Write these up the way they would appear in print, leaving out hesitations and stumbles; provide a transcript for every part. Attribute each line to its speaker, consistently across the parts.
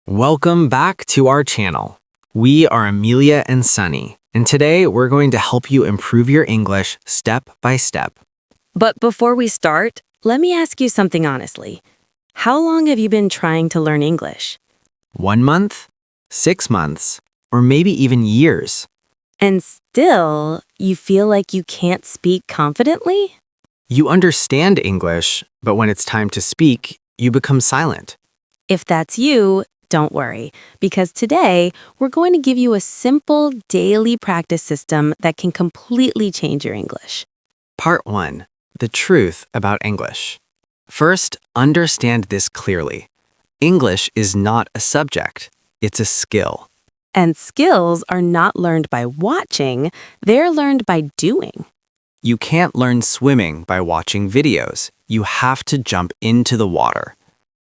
Speaker 1: Welcome back to our channel. We are Amelia and Sunny, and today we're going to help you improve your English step by step.
Speaker 2: But before we start, let me ask you something honestly. How long have you been trying to learn English?
Speaker 1: 1 month, 6 months, or maybe even years.
Speaker 2: And still, you feel like you can't speak confidently?
Speaker 1: You understand English, but when it's time to speak, you become silent.
Speaker 2: If that's you, don't worry, because today we're going to give you a simple daily practice system that can completely change your English.
Speaker 1: Part 1. The truth about English. First, understand this clearly. English is not a subject, it's a skill.
Speaker 2: And skills are not learned by watching, they're learned by doing.
Speaker 1: You can't learn swimming by watching videos. You have to jump into the water.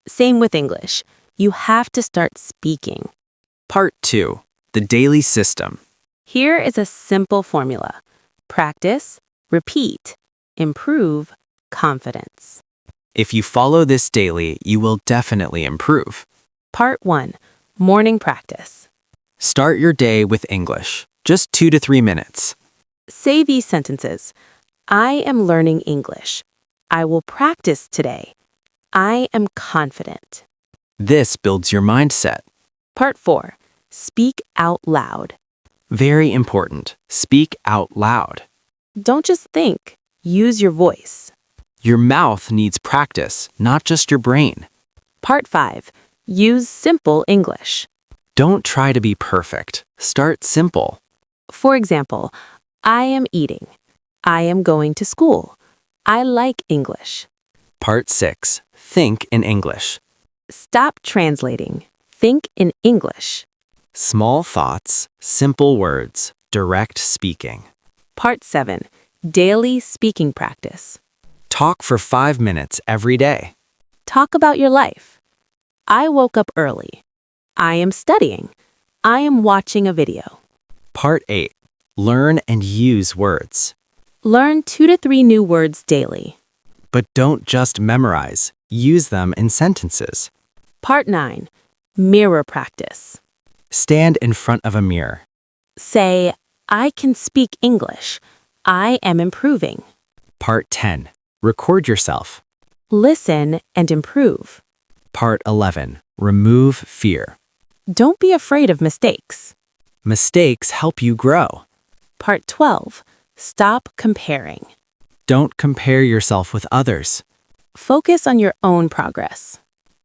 Speaker 2: Same with English. You have to start speaking.
Speaker 1: Part 2. The daily system.
Speaker 2: Here is a simple formula. Practice, repeat, improve, confidence.
Speaker 1: If you follow this daily, you will definitely improve.
Speaker 2: Part 1. Morning practice.
Speaker 1: Start your day with English, just 2 to 3 minutes.
Speaker 2: Say these sentences. I am learning English. I will practice today. I am confident.
Speaker 1: This builds your mindset.
Speaker 2: Part 4. Speak out loud.
Speaker 1: Very important. Speak out loud.
Speaker 2: Don't just think. Use your voice.
Speaker 1: Your mouth needs practice, not just your brain.
Speaker 2: Part 5. Use simple English.
Speaker 1: Don't try to be perfect. Start simple.
Speaker 2: For example, I am eating. I am going to school. I like English.
Speaker 1: Part 6. Think in English.
Speaker 2: Stop translating. Think in English.
Speaker 1: Small thoughts, simple words, direct speaking.
Speaker 2: Part 7. Daily speaking practice.
Speaker 1: Talk for 5 minutes every day.
Speaker 2: Talk about your life. I woke up early. I am studying. I am watching a video.
Speaker 1: Part 8. Learn and use words.
Speaker 2: Learn 2 to 3 new words daily.
Speaker 1: But don't just memorize. Use them in sentences.
Speaker 2: Part 9. Mirror practice.
Speaker 1: Stand in front of a mirror.
Speaker 2: Say, I can speak English. I am improving.
Speaker 1: Part 10. Record yourself.
Speaker 2: Listen and improve.
Speaker 1: Part 11. Remove fear.
Speaker 2: Don't be afraid of mistakes.
Speaker 1: Mistakes help you grow.
Speaker 2: Part 12. Stop comparing.
Speaker 1: Don't compare yourself with others.
Speaker 2: Focus on your own progress.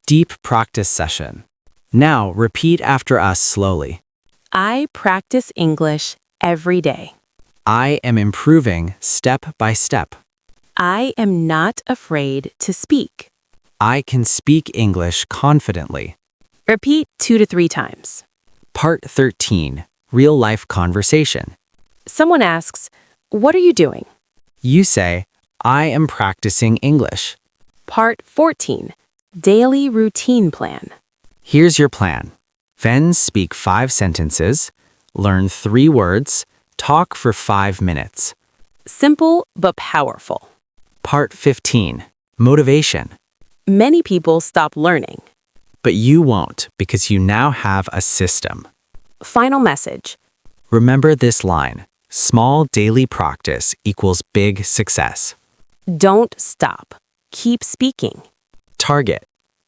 Speaker 1: Deep practice session. Now repeat after us slowly.
Speaker 2: I practice English every day.
Speaker 1: I am improving step by step.
Speaker 2: I am not afraid to speak.
Speaker 1: I can speak English confidently.
Speaker 2: Repeat 2 to 3 times.
Speaker 1: Part 13. Real-life conversation.
Speaker 2: Someone asks, what are you doing?
Speaker 1: You say, I am practicing English.
Speaker 2: Part 14. Daily routine plan.
Speaker 1: Here's your plan. Then speak 5 sentences, learn 3 words, talk for 5 minutes.
Speaker 2: Simple but powerful.
Speaker 1: Part 15. Motivation.
Speaker 2: Many people stop learning.
Speaker 1: But you won't because you now have a system.
Speaker 2: Final message.
Speaker 1: Remember this line. Small daily practice equals big success.
Speaker 2: Don't stop. Keep speaking.
Speaker 1: Target.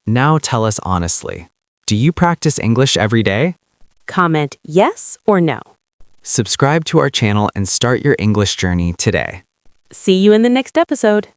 Speaker 1: Now tell us honestly. Do you practice English every day?
Speaker 2: Comment yes or no.
Speaker 1: Subscribe to our channel and start your English journey today.
Speaker 2: See you in the next episode.